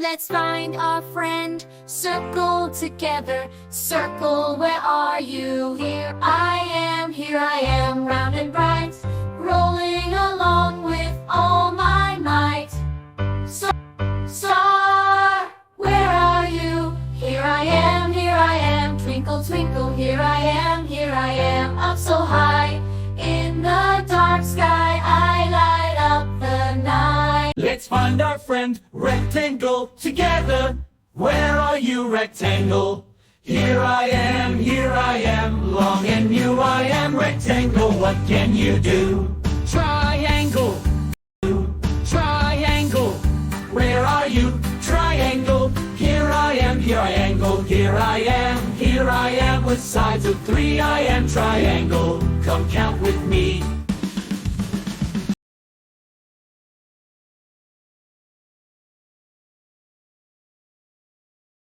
Let's find our friend, circle together. Circle, where are you? Here I am, round and bright, rolling along with all my might. Star, where are you? Here I am, twinkle, twinkle, here I am, up so high. In the dark sky, I light up the night. Let's find our friend, rectangle, together. Where are you, rectangle? Here I am, long and new I am, rectangle, what can you do? Triangle, triangle, where are you, triangle? Here I am, here I am, with sides of 3 I am, triangle. Come count with me,